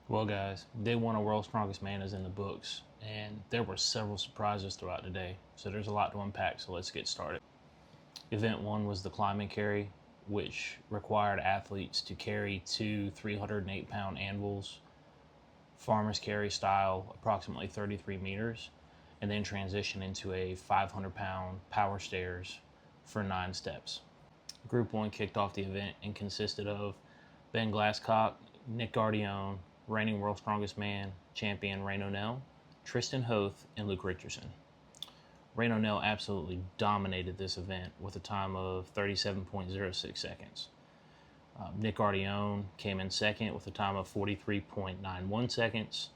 Well, guys, day one of World's Strongest Man is in the books, and there were several surprises throughout the day, so there's a lot to unpack, so let's get started. Event one was the climb and carry, which required athletes to carry two 308-pound anvils, farmer's carry style, approximately 33 meters, and then transition into a 500-pound power stairs for 9 steps. Group one kicked off the event and consisted of Ben Glasscock, Nick Guardione, reigning World's Strongest Man champion Rain O'Neill, Tristan Hoth, and Luke Richardson. Rain O'Neill absolutely dominated this event with a time of 37.06 seconds. Nick Guardione came in second with a time of 43.91 seconds.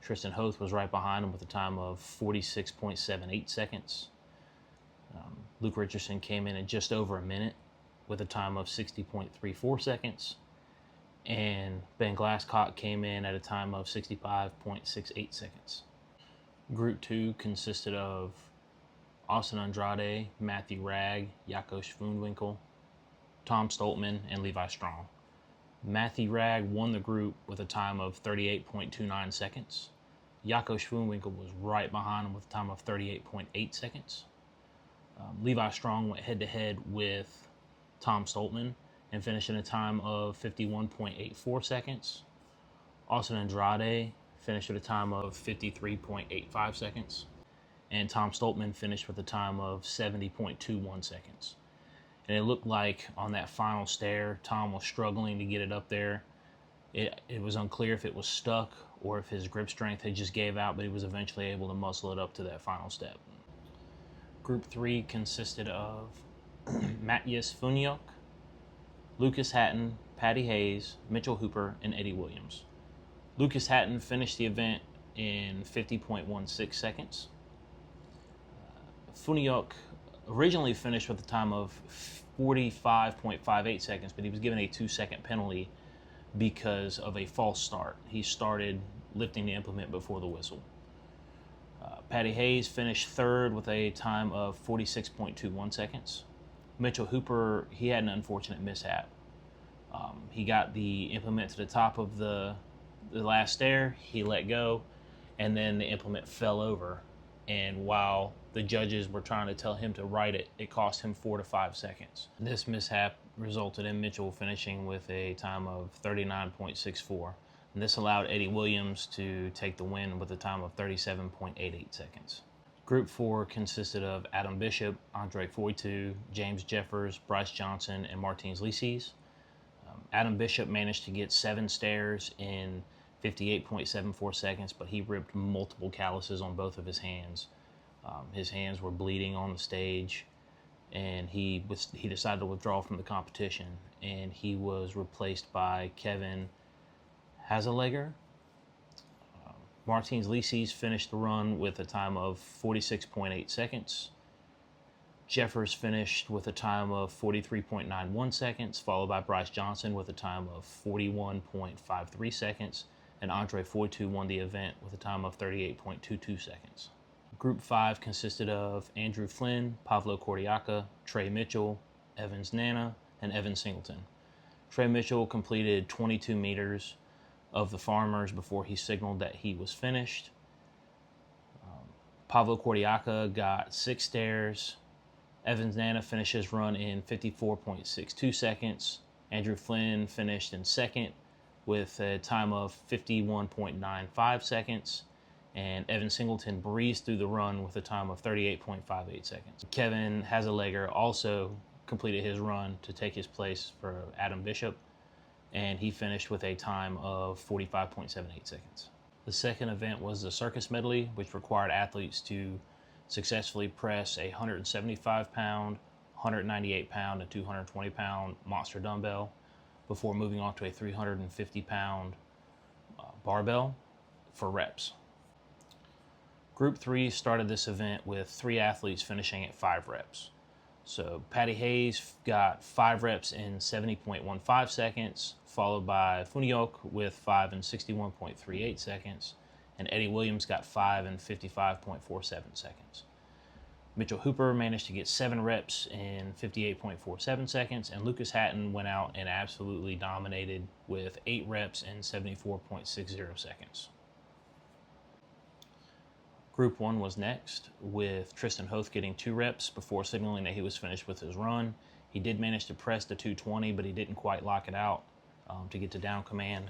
Tristan Hoth was right behind him with a time of 46.78 seconds. Luke Richardson came in at just over a minute with a time of 60.34 seconds. And Ben Glasscock came in at a time of 65.68 seconds. Group 2 consisted of Austin Andrade, Matthew Ragg, Jaco Schwoonwinkel, Tom Stoltman, and Levi Strong. Matthew Ragg won the group with a time of 38.29 seconds. Jaco Schwoonwinkel was right behind him with a time of 38.8 seconds. Levi Strong went head-to-head with Tom Stoltman and finished in a time of 51.84 seconds. Austin Andrade finished with a time of 53.85 seconds. And Tom Stoltman finished with a time of 70.21 seconds. And it looked like on that final stair, Tom was struggling to get it up there. It was unclear if it was stuck or if his grip strength had just gave out, but he was eventually able to muscle it up to that final step. Group 3 consisted of Matthias Funiok, Lucas Hatton, Patty Hayes, Mitchell Hooper, and Eddie Williams. Lucas Hatton finished the event in 50.16 seconds. Funiok originally finished with a time of 45.58 seconds, but he was given a 2-second penalty because of a false start. He started lifting the implement before the whistle. Patty Hayes finished third with a time of 46.21 seconds. Mitchell Hooper, he had an unfortunate mishap. He got the implement to the top of the last stair, he let go, and then the implement fell over. And while the judges were trying to tell him to right it, it cost him 4 to 5 seconds. This mishap resulted in Mitchell finishing with a time of 39.64. And this allowed Eddie Williams to take the win with a time of 37.88 seconds. Group 4 consisted of Adam Bishop, Andre Foytu, James Jeffers, Bryce Johnson, and Martins Licis. Adam Bishop managed to get 7 stairs in 58.74 seconds, but he ripped multiple calluses on both of his hands. His hands were bleeding on the stage, and he decided to withdraw from the competition, and he was replaced by Kevin Hazelegger. Martins Licis finished the run with a time of 46.8 seconds. Jeffers finished with a time of 43.91 seconds, followed by Bryce Johnson with a time of 41.53 seconds, and Andre Foytu won the event with a time of 38.22 seconds. Group 5 consisted of Andrew Flynn, Pavlo Cordiaca, Trey Mitchell, Evans Nana, and Evan Singleton. Trey Mitchell completed 22 meters of the farmers before he signaled that he was finished. Pavlo Cordiaca got 6 stairs. Evans Nana finished his run in 54.62 seconds. Andrew Flynn finished in second with a time of 51.95 seconds. And Evan Singleton breezed through the run with a time of 38.58 seconds. Kevin Hazelegger also completed his run to take his place for Adam Bishop, and he finished with a time of 45.78 seconds. The second event was the circus medley, which required athletes to successfully press a 175-pound, 198-pound, and 220-pound monster dumbbell before moving on to a 350-pound barbell for reps. Group 3 started this event with 3 athletes finishing at 5 reps. So Patty Hayes got 5 reps in 70.15 seconds, followed by Funiok with 5 in 61.38 seconds, and Eddie Williams got 5 in 55.47 seconds. Mitchell Hooper managed to get 7 reps in 58.47 seconds, and Lucas Hatton went out and absolutely dominated with 8 reps in 74.60 seconds. Group 1 was next, with Tristan Hoth getting 2 reps before signaling that he was finished with his run. He did manage to press the 220, but he didn't quite lock it out to get to down command,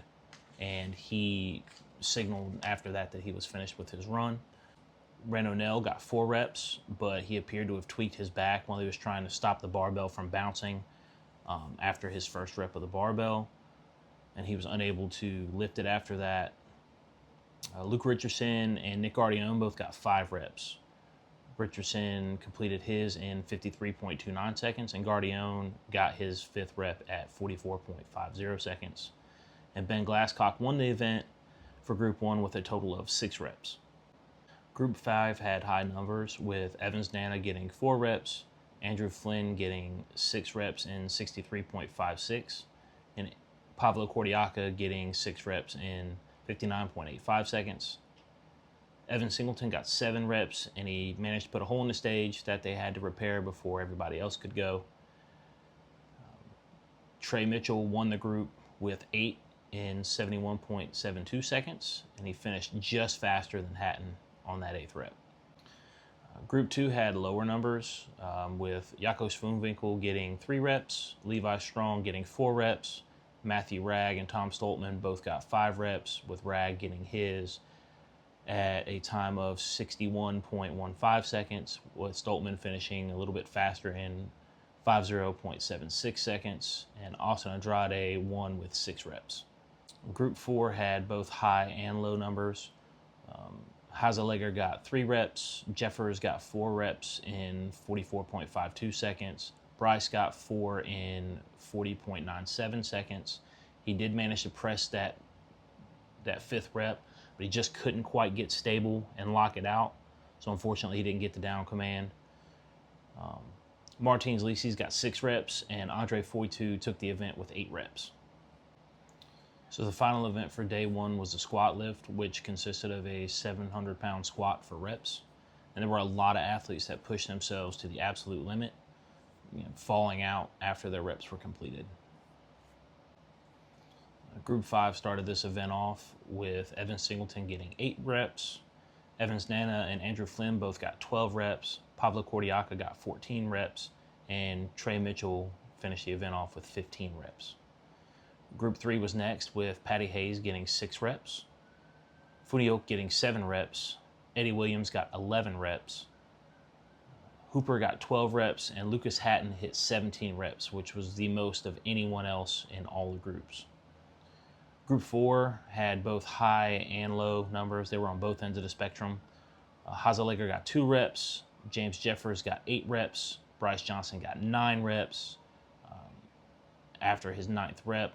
and he signaled after that he was finished with his run. Ren O'Neill got 4 reps, but he appeared to have tweaked his back while he was trying to stop the barbell from bouncing after his first rep of the barbell, and he was unable to lift it after that. Luke Richardson and Nick Guardione both got 5 reps. Richardson completed his in 53.29 seconds, and Guardione got his 5th rep at 44.50 seconds. And Ben Glasscock won the event for Group 1 with a total of 6 reps. Group 5 had high numbers, with Evans Nana getting 4 reps, Andrew Flynn getting 6 reps in 63.56, and Pavlo Cordiaca getting 6 reps in 59.85 seconds. Evan Singleton got 7 reps, and he managed to put a hole in the stage that they had to repair before everybody else could go. Trey Mitchell won the group with 8 in 71.72 seconds, and he finished just faster than Hatton on that 8th rep. Group 2 had lower numbers, with Jaco Schoonwinkel getting 3 reps, Levi Strong getting 4 reps, Matthew Ragg and Tom Stoltman both got 5 reps, with Ragg getting his at a time of 61.15 seconds, with Stoltman finishing a little bit faster in 50.76 seconds, and Austin Andrade won with 6 reps. Group 4 had both high and low numbers. Hazeleger got 3 reps, Jeffers got 4 reps in 44.52 seconds, Bryce got 4 in 40.97 seconds. He did manage to press that 5th rep, but he just couldn't quite get stable and lock it out, so unfortunately he didn't get the down command. Martins Lissi's got 6 reps, and Andre Foytu took the event with 8 reps. So the final event for day 1 was the squat lift, which consisted of a 700-pound squat for reps. And there were a lot of athletes that pushed themselves to the absolute limit, falling out after their reps were completed. Group 5 started this event off with Evan Singleton getting 8 reps. Evans Nana and Andrew Flynn both got 12 reps. Pavlo Cordiaca got 14 reps. And Trey Mitchell finished the event off with 15 reps. Group 3 was next, with Patty Hayes getting 6 reps, Funioke getting 7 reps, Eddie Williams got 11 reps, Hooper got 12 reps, and Lucas Hatton hit 17 reps, which was the most of anyone else in all the groups. Group 4 had both high and low numbers. They were on both ends of the spectrum. Hazeleger got 2 reps, James Jeffers got 8 reps, Bryce Johnson got 9 reps. After his 9th rep,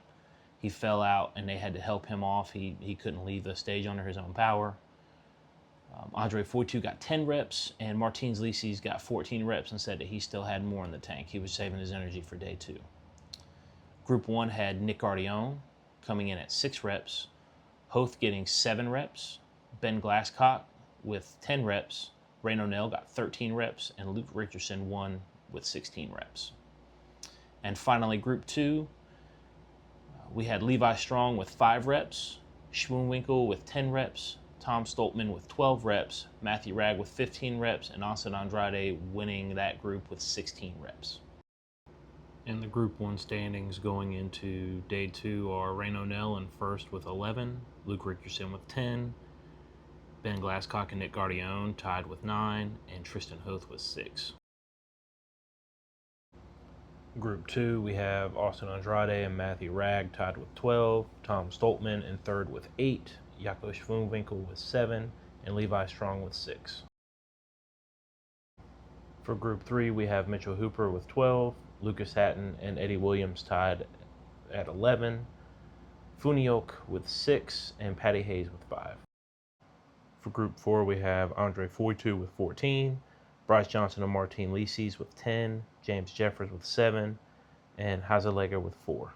he fell out and they had to help him off. He couldn't leave the stage under his own power. Andre Foytu got 10 reps, and Martins Lissi's got 14 reps and said that he still had more in the tank. He was saving his energy for day 2. Group 1 had Nick Guardione coming in at 6 reps, Hoth getting 7 reps, Ben Glasscock with 10 reps, Ren O'Neill got 13 reps, and Luke Richardson won with 16 reps. And finally, Group 2, we had Levi Strong with 5 reps, Schoonwinkel with 10 reps, Tom Stoltman with 12 reps, Matthew Ragg with 15 reps, and Austin Andrade winning that group with 16 reps. And the Group 1 standings going into day 2 are Ren O'Neill in first with 11, Luke Richardson with 10, Ben Glasscock and Nick Guardione tied with 9, and Tristan Hoth with 6. Group 2, we have Austin Andrade and Matthew Ragg tied with 12, Tom Stoltman in third with 8, Jaco Schoonwinkel with 7, and Levi Strong with 6. For Group 3, we have Mitchell Hooper with 12, Lucas Hatton and Eddie Williams tied at 11, Funioke with 6, and Patty Hayes with 5. For Group 4, we have Andre Foytu with 14, Bryce Johnson and Martins Lissi's with 10, James Jeffers with 7, and Hazeleger with 4.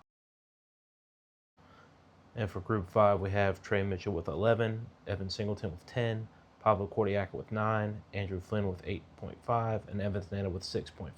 And for Group 5, we have Trey Mitchell with 11, Evan Singleton with 10, Pavel Kordiaka with 9, Andrew Flynn with 8.5, and Evans Nana with 6.5.